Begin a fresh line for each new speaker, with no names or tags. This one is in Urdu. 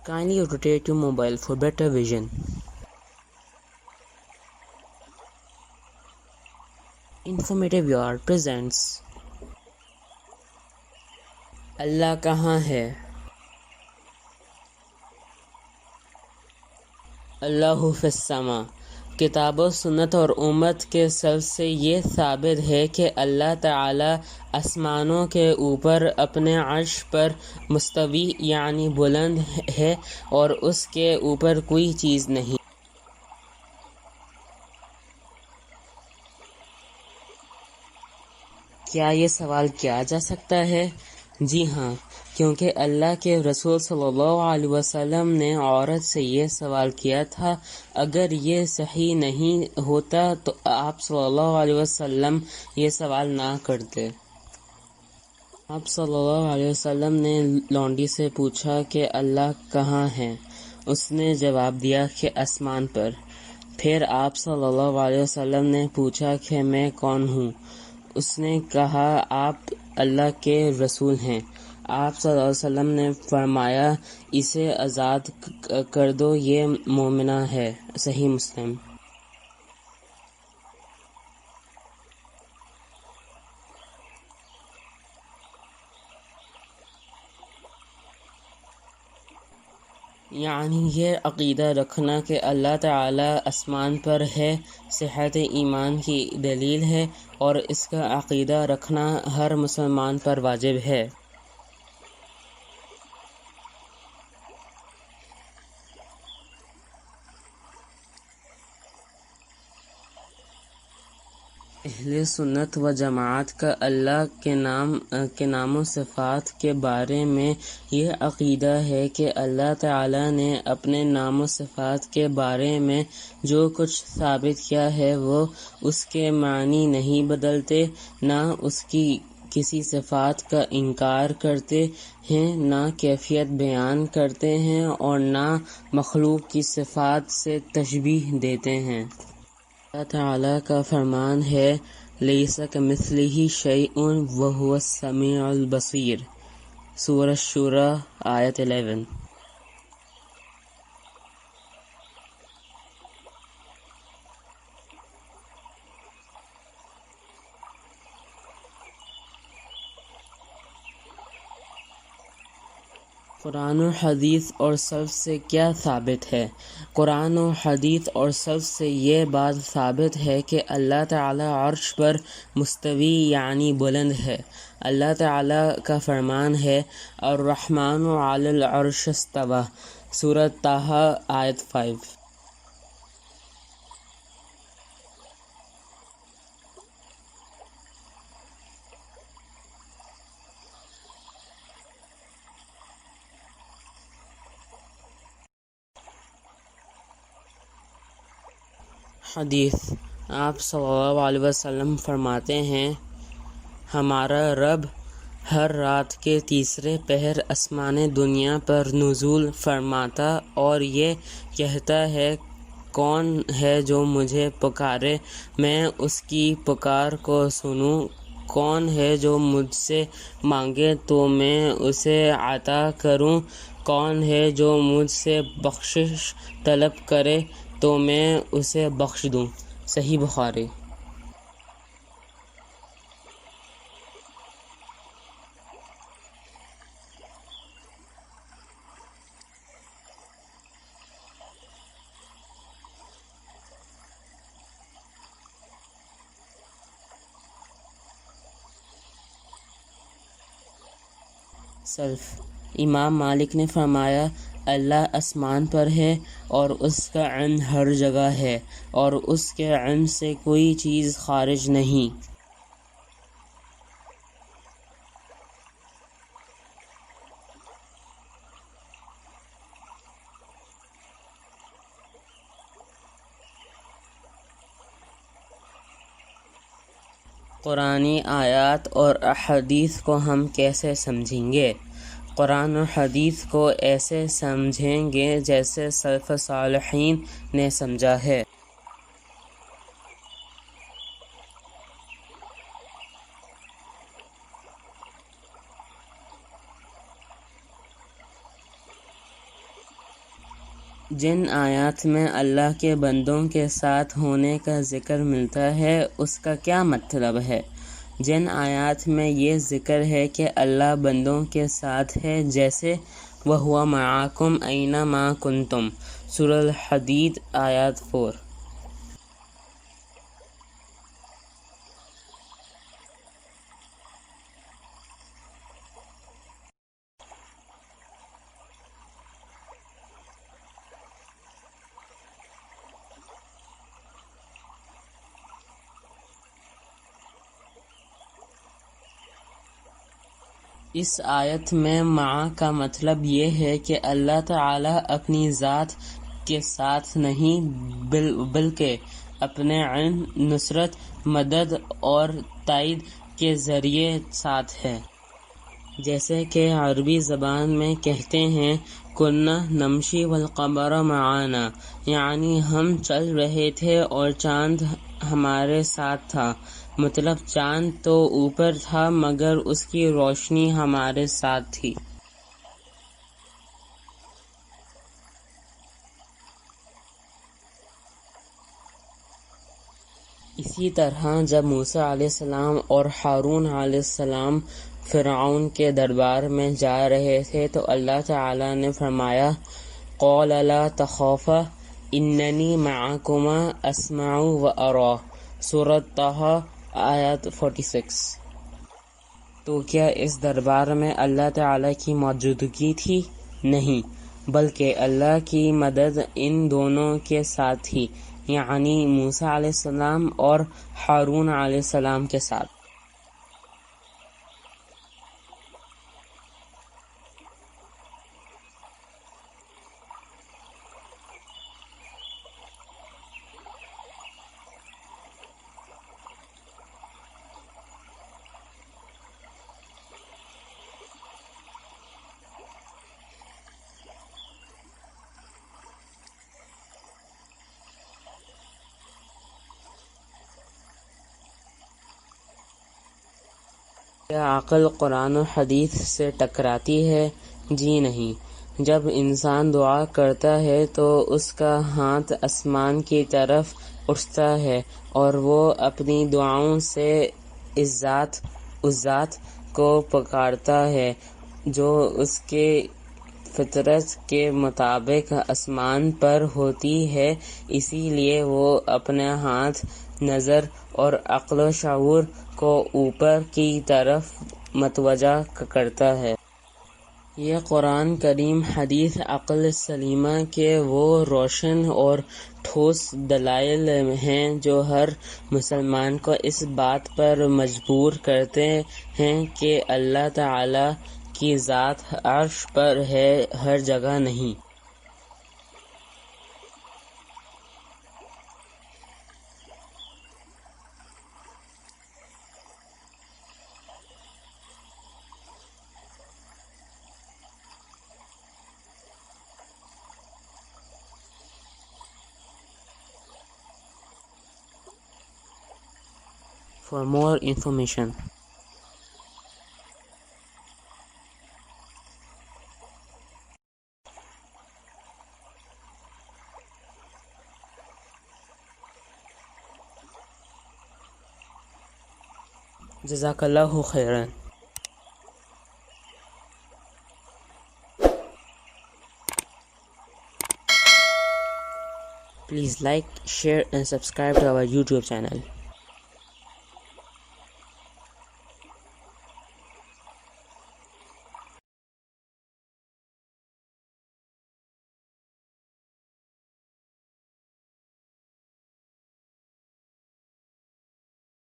Kindly rotate your mobile for better vision. Informative Yard presents اللہ کہاں ہے؟ اللہ فی السما۔ کتاب و سنت اور امت کے سب سے یہ ثابت ہے کہ اللہ تعالی آسمانوں کے اوپر اپنے عرش پر مستوی یعنی بلند ہے اور اس کے اوپر کوئی چیز نہیں۔ کیا یہ سوال کیا جا سکتا ہے؟ جی ہاں، کیونکہ اللہ کے رسول صلی اللہ علیہ وسلم نے عورت سے یہ سوال کیا تھا۔ اگر یہ صحیح نہیں ہوتا تو آپ صلی اللہ علیہ وسلم یہ سوال نہ کرتے۔ آپ صلی اللہ علیہ وسلم نے لونڈی سے پوچھا کہ اللہ کہاں ہے؟ اس نے جواب دیا کہ آسمان پر۔ پھر آپ صلی اللہ علیہ وسلم نے پوچھا کہ میں کون ہوں؟ اس نے کہا آپ اللہ کے رسول ہیں۔ آپ صلی اللہ علیہ وسلم نے فرمایا اسے آزاد کر دو، یہ مومنہ ہے۔ صحیح مسلم۔ یعنی یہ عقیدہ رکھنا کہ اللہ تعالی آسمان پر ہے صحت ایمان کی دلیل ہے، اور اس کا عقیدہ رکھنا ہر مسلمان پر واجب ہے۔ اہل سنت و جماعت کا اللہ کے نام و صفات کے بارے میں یہ عقیدہ ہے کہ اللہ تعالی نے اپنے نام و صفات کے بارے میں جو کچھ ثابت کیا ہے وہ اس کے معنی نہیں بدلتے، نہ اس کی کسی صفات کا انکار کرتے ہیں، نہ کیفیت بیان کرتے ہیں، اور نہ مخلوق کی صفات سے تشبیہ دیتے ہیں۔ اللہ تعالیٰ کا فرمان ہے لیس کمثلہ شیء وہو السمیع البصیر، سورہ الشورى آیت 11۔ قرآن و حدیث اور سلف سے کیا ثابت ہے؟ قرآن و حدیث اور سلف سے یہ بات ثابت ہے کہ اللہ تعالی عرش پر مستوی یعنی بلند ہے۔ اللہ تعالی کا فرمان ہے الرحمن علی العرش استوی، سورہ طٰہٰ آیت 5۔ حدیث، آپ صلی اللہ علیہ وسلم فرماتے ہیں ہمارا رب ہر رات کے تیسرے پہر آسمان دنیا پر نزول فرماتا اور یہ کہتا ہے کون ہے جو مجھے پکارے میں اس کی پکار کو سنوں، کون ہے جو مجھ سے مانگے تو میں اسے عطا کروں، کون ہے جو مجھ سے بخشش طلب کرے تو میں اسے بخش دوں۔ صحیح بخاری۔ سلف، امام مالک نے فرمایا اللہ آسمان پر ہے اور اس کا علم ہر جگہ ہے اور اس کے علم سے کوئی چیز خارج نہیں۔ قرآنی آیات اور احادیث کو ہم کیسے سمجھیں گے؟ قرآن و حدیث کو ایسے سمجھیں گے جیسے سلف صالحین نے سمجھا ہے۔ جن آیات میں اللہ کے بندوں کے ساتھ ہونے کا ذکر ملتا ہے اس کا کیا مطلب ہے؟ جن آیات میں یہ ذکر ہے کہ اللہ بندوں کے ساتھ ہے، جیسے وَهُوَ مَعَكُمْ أَيْنَمَا كُنْتُمْ، سورہ الحدید آیات 4۔ اس آیت میں مع کا مطلب یہ ہے کہ اللہ تعالیٰ اپنی ذات کے ساتھ نہیں بلکہ اپنے علم، نصرت، مدد اور تائید کے ذریعے ساتھ ہے۔ جیسے کہ عربی زبان میں کہتے ہیں کنّا نمشی والقمر معانا، یعنی ہم چل رہے تھے اور چاند ہمارے ساتھ تھا، مطلب چاند تو اوپر تھا مگر اس کی روشنی ہمارے ساتھ تھی۔ اسی طرح جب موسیٰ علیہ السلام اور ہارون علیہ السلام فرعون کے دربار میں جا رہے تھے تو اللہ تعالیٰ نے فرمایا قال لا تخافا اننی معکما اسمع و ارا، سورۃ طٰہٰ آیت 46۔ تو کیا اس دربار میں اللہ تعالیٰ کی موجودگی تھی؟ نہیں، بلکہ اللہ کی مدد ان دونوں کے ساتھ تھی، یعنی موسیٰ علیہ السلام اور ہارون علیہ السلام کے ساتھ۔ کیا عقل قرآن و حدیث سے ٹکراتی ہے؟ جی نہیں۔ جب انسان دعا کرتا ہے تو اس کا ہاتھ آسمان کی طرف اٹھتا ہے اور وہ اپنی دعاؤں سے اس ذات کو پکارتا ہے جو اس کے فطرت کے مطابق آسمان پر ہوتی ہے، اسی لیے وہ اپنے ہاتھ، نظر اور عقل و شعور کو اوپر کی طرف متوجہ کرتا ہے۔ یہ قرآن کریم، حدیث عقل سلیمہ کے وہ روشن اور ٹھوس دلائل ہیں جو ہر مسلمان کو اس بات پر مجبور کرتے ہیں کہ اللہ تعالیٰ کی ذات عرش پر ہے، ہر جگہ نہیں۔ For more information جزاک اللہ خیرن۔ Please like, share and subscribe to our YouTube channel.